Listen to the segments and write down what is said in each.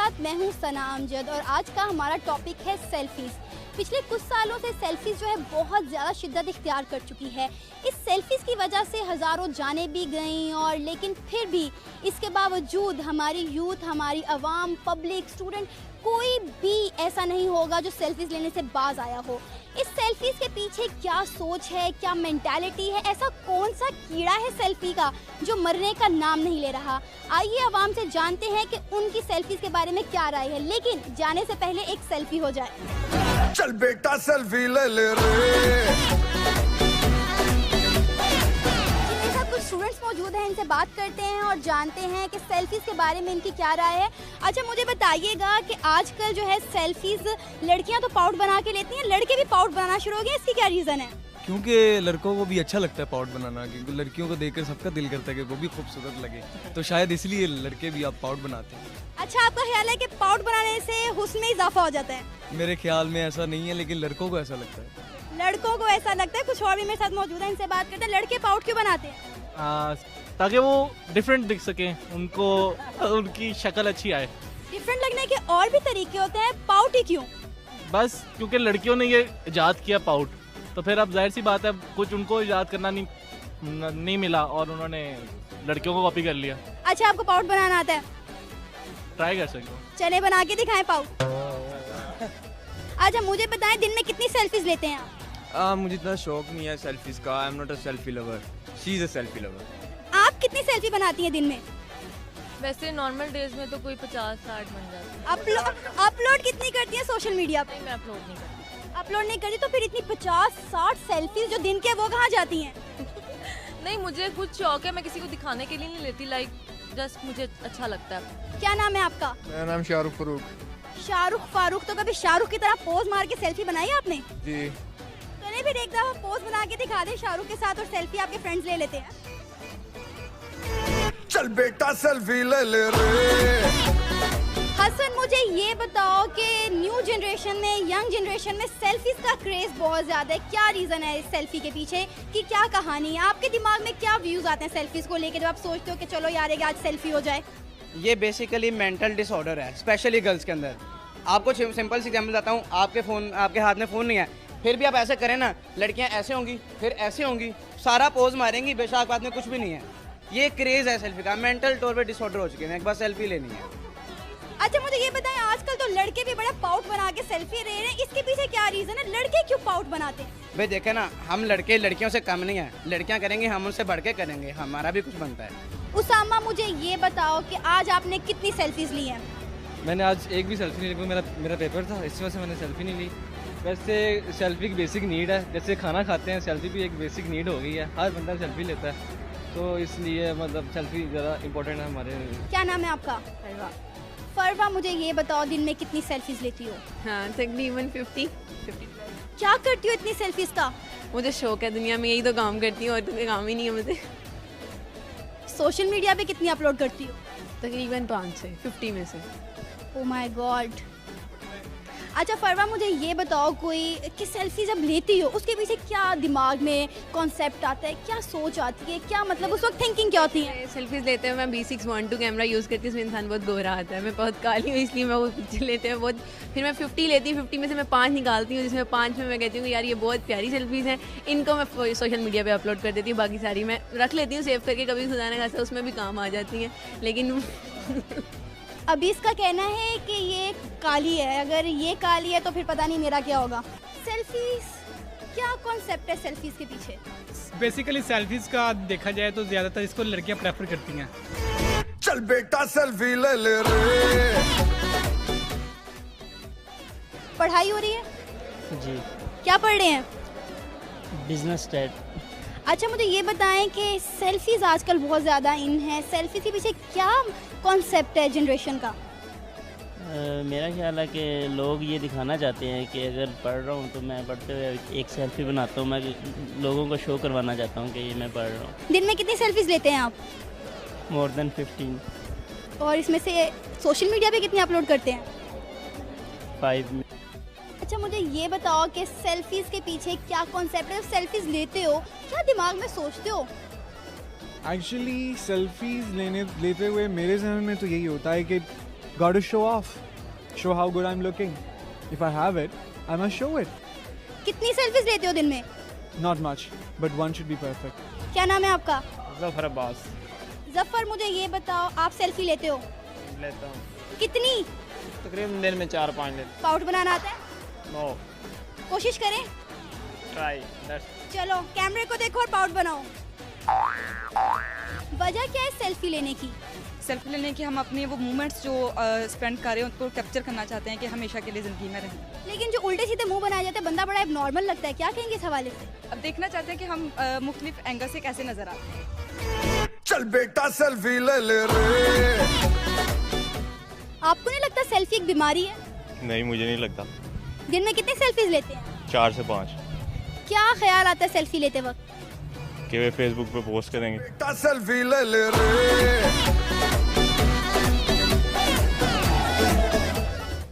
साथ मैं हूं सना अमजद और आज का हमारा टॉपिक है सेल्फीज़। पिछले कुछ सालों से सेल्फीज़ जो है बहुत ज़्यादा शिद्दत इख्तियार कर चुकी है। इस सेल्फीज़ की वजह से हज़ारों जानें भी गईं और लेकिन फिर भी इसके बावजूद हमारी यूथ, हमारी आवाम, पब्लिक, स्टूडेंट कोई भी ऐसा नहीं होगा जो सेल्फीज़ लेने से बाज आया हो। इस सेल्फीज़ के पीछे क्या सोच है, क्या मेंटालिटी है, ऐसा कौन सा कीड़ा है सेल्फी का जो मरने का नाम नहीं ले रहा। आइए आवाम से जानते हैं कि उनकी सेल्फीज़ के बारे में क्या राय है, लेकिन जाने से पहले एक सेल्फी हो जाए। चल बेटा सेल्फी ले ले रे। कुछ स्टूडेंट्स मौजूद हैं, इनसे बात करते हैं और जानते हैं कि सेल्फीज़ के बारे में इनकी क्या राय है। अच्छा मुझे बताइएगा कि आजकल जो है सेल्फीज़ लड़कियां तो पाउट बना के लेती हैं, लड़के भी पाउट बनाना शुरू हो गए, इसकी क्या रीज़न है? क्योंकि लड़कों को भी अच्छा लगता है पाउट बनाना, क्योंकि लड़कियों को देखकर सबका दिल करता है कि वो भी खूबसूरत लगे, तो शायद इसलिए लड़के भी आप पाउट बनाते हैं। अच्छा आपका ख्याल है कि पाउट बनाने से हुस्न में इजाफा हो जाता है? मेरे ख्याल में ऐसा नहीं है, लेकिन लड़कों को ऐसा लगता है। लड़कों को ऐसा लगता है। कुछ और भी मेरे साथ मौजूद है, इनसे बात करते हैं। लड़के पाउट क्यों बनाते हैं? ताकि वो डिफरेंट दिख सके, उनको उनकी शक्ल अच्छी आए। डिफरेंट लगने के और भी तरीके होते हैं, पाउट ही क्यों? बस क्योंकि लड़कियों ने ये इजाद किया पाउट, तो फिर अब जाहिर सी बात है कुछ उनको इजाद करना नहीं मिला और उन्होंने लड़कियों को कॉपी कर लिया। अच्छा आपको पाउट बनाना आता है? ट्राई कर सकते हो। चले बना के दिखाएं पाउट। अच्छा मुझे बताएं दिन में कितनी सेल्फीज लेते हैं आप? मुझे इतना शौक नहीं है सेल्फीज का। I am not a selfie lover, she is a selfie lover. आप कितनी सेल्फी बनाती हैं दिन में? वैसे नॉर्मल डेज में तो कोई 50-60 बन जाती है। अपलोड कितनी करती हैं सोशल मीडिया पे? नहीं, मैं अपलोड नहीं करती। अपलोड नहीं करती तो फिर इतनी 50-60 सेल्फीज जो दिन के वो कहाँ जाती हैं? नहीं, मुझे कुछ शौक है, मैं किसी को दिखाने के लिए नहीं लेती, लाइक जस्ट मुझे अच्छा लगता है। क्या नाम है आपका? मेरा नाम शाहरुख फारूक। शाहरुख फारूक। तो कभी शाहरुख की तरह पोज मार के सेल्फी बनाई आपने? जी। चलिए फिर एक दफा पोज बना के दिखा दे शाहरुख के साथ और सेल्फी आपके फ्रेंड्स ले लेते हैं। चल बेटा सेल्फी ले ले रे। हसन मुझे ये बताओ कि न्यू जनरेशन में, यंग जनरेशन में सेल्फीज का क्रेज बहुत ज़्यादा है। क्या रीज़न है इस सेल्फी के पीछे की क्या कहानी है? आपके दिमाग में क्या व्यूज़ आते हैं सेल्फीज को लेकर जब आप सोचते हो कि चलो यार एक आज सेल्फी हो जाए? ये बेसिकली मेंटल डिसऑर्डर है, स्पेशली गर्ल्स के अंदर। आपको सिंपल सी एग्जांपल बताता हूँ। आपके हाथ में फ़ोन नहीं है, फिर भी आप ऐसे करें ना, लड़कियाँ ऐसे होंगी, फिर ऐसे होंगी, सारा पोज मारेंगी, बेशक बाद में कुछ भी नहीं है। ये क्रेज़ है सेल्फी का, मेंटल तौर पे डिसऑर्डर हो चुके हैं, एक बार सेल्फी लेनी है। अच्छा मुझे ये बताएं, आजकल तो लड़के भी बड़ा पाउट बना के सेल्फी ले रहे हैं, इसके पीछे क्या रीज़न है? लड़के क्यों पाउट बनाते हैं? भाई देखे ना, हम लड़के लड़कियों से कम नहीं है, लड़कियाँ करेंगे हम उनसे बढ़ के करेंगे, हमारा भी कुछ बनता है। उसामा मुझे ये बताओ कि आज आपने कितनी सेल्फीज ली हैं? मैंने आज एक भी सेल्फी नहीं ली, क्योंकि मेरा पेपर था, इस वजह से मैंने सेल्फी नहीं ली। वैसे सेल्फी एक बेसिक नीड है, जैसे खाना खाते हैं सेल्फी भी एक बेसिक नीड हो गई है, हर बंदा सेल्फी लेता है, तो इसलिए मतलब सेल्फी ज़्यादा इम्पोर्टेंट है हमारे। क्या नाम है आपका? फरवा मुझे ये बताओ दिन में कितनी सेल्फीज लेती हो? हाँ तकरीबन 50। क्या करती हो इतनी सेल्फीज का? मुझे शौक है, दुनिया में यही तो काम करती हूँ और तो कोई काम ही नहीं है मुझे। सोशल मीडिया पे कितनी अपलोड करती हो? तकरीबन 5 से 50 में से। Oh my God. अच्छा फरवा मुझे ये बताओ कोई कि सेल्फी जब लेती हो उसके पीछे क्या दिमाग में कॉन्सेप्ट आता है, क्या सोच आती है, क्या मतलब उस वक्त थिंकिंग क्या होती है? सेल्फीज लेते हैं, मैं B612 कैमरा यूज़ करती हूँ, उसमें इंसान बहुत गोरा आता है, मैं बहुत काली हूँ इसलिए मैं वो पिक्चर लेते हैं बहुत। फिर मैं 50 लेती हूँ, 50 में से मैं 5 निकालती हूँ, जिसमें 5 में मैं कहती हूँ कि यार ये बहुत प्यारी सेल्फीज़ हैं, इनको मैं सोशल मीडिया पर अपलोड कर देती हूँ, बाकी सारी मैं रख लेती हूँ सेव करके, कभी खुदा ना खासा उसमें भी काम आ जाती हैं। लेकिन अभी इसका कहना है कि ये काली है, अगर ये काली है तो फिर पता नहीं मेरा क्या होगा। सेल्फीज क्या कॉन्सेप्ट है सेल्फीज के पीछे? बेसिकली सेल्फीज का देखा जाए तो ज़्यादातर इसको लड़कियां प्रेफर करती हैं। चल बेटा सेल्फी ले ले रे। पढ़ाई हो रही है? जी। क्या पढ़ रहे हैं? Business study. अच्छा मुझे ये बताएं कि सेल्फीज आजकल बहुत ज़्यादा इन है, सेल्फी के पीछे क्या कॉन्सेप्ट है जनरेशन का? मेरा ख्याल है कि लोग ये दिखाना चाहते हैं कि अगर पढ़ रहा हूँ तो मैं पढ़ते हुए एक सेल्फी बनाता हूँ, मैं लोगों को शो करवाना चाहता हूँ कि ये मैं पढ़ रहा हूँ। दिन में कितनी सेल्फीज लेते हैं आप? More than 15। और इसमें से सोशल मीडिया पे कितनी अपलोड करते हैं? 5 में। अच्छा मुझे ये बताओ कि सेल्फीज के पीछे क्या कॉन्सेप्ट है? सेल्फीज लेते हो क्या दिमाग में सोचते हो? एक्चुअली सेल्फीज लेते हुए मेरे जहन में तो यही होता है कि Got to show off. Show how good I'm looking. If I have it, I must show it. कितनी सेल्फीज लेते हो दिन में? Not much, but one should be perfect. क्या नाम है आपका? जफर अब्बास। जफर, मुझे ये बताओ, आप सेल्फी लेते हो? लेता हूँ। कितनी? तकरीबन दिन में 4-5 लेता पाउट बनाना आता है? हूँ। नो। कोशिश करें? ट्राई। चलो कैमरे को देखो और पाउट बनाओ। वजह क्या है सेल्फी लेने की? सेल्फी लेने की हम अपने वो मोमेंट्स जो स्पेंड कर रहे हैं उनको कैप्चर करना चाहते हैं कि हमेशा के लिए ज़िंदगी में रहें। लेकिन जो उल्टे सीधे मुंह बनाया जाता है, बंदा बड़ा नॉर्मल लगता है, क्या कहेंगे इस हवाले से? अब देखना चाहते हैं कि हम मुख्तलिफ एंगल से कैसे नजर आते हैं। चल बेटा सेल्फी ले ले रे। आपको नहीं लगता सेल्फी एक बीमारी है? नहीं, मुझे नहीं लगता। दिन में कितने सेल्फीज लेते हैं? 4 से 5। क्या ख्याल आता है सेल्फी लेते वक्त? कि वे फेसबुक पे पोस्ट करेंगे। बेटा सेल्फी ले ले रे।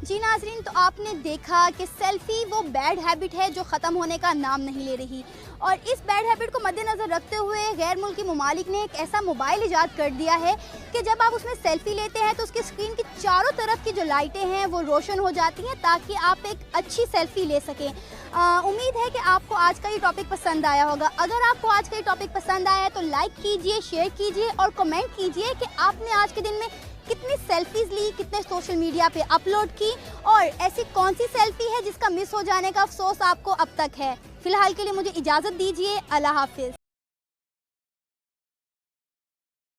जी नाजरीन, तो आपने देखा कि सेल्फी वो बैड हैबिट है जो ख़त्म होने का नाम नहीं ले रही, और इस बैड हैबिट को मद्देनज़र रखते हुए गैर मुल्की ममालिक ने एक ऐसा मोबाइल इजाद कर दिया है कि जब आप उसमें सेल्फी लेते हैं तो उसकी स्क्रीन की चारों तरफ की जो लाइटें हैं वो रोशन हो जाती हैं ताकि आप एक अच्छी सेल्फी ले सकें। उम्मीद है कि आपको आज का ये टॉपिक पसंद आया होगा। अगर आपको आज का ये टॉपिक पसंद आया है तो लाइक कीजिए, शेयर कीजिए और कमेंट कीजिए कि आपने आज के दिन में कितनी सेल्फीज ली, कितने सोशल मीडिया पे अपलोड की, और ऐसी कौन सी सेल्फी है जिसका मिस हो जाने का अफसोस आपको अब तक है। फिलहाल के लिए मुझे इजाज़त दीजिए। अल्लाह हाफिज़।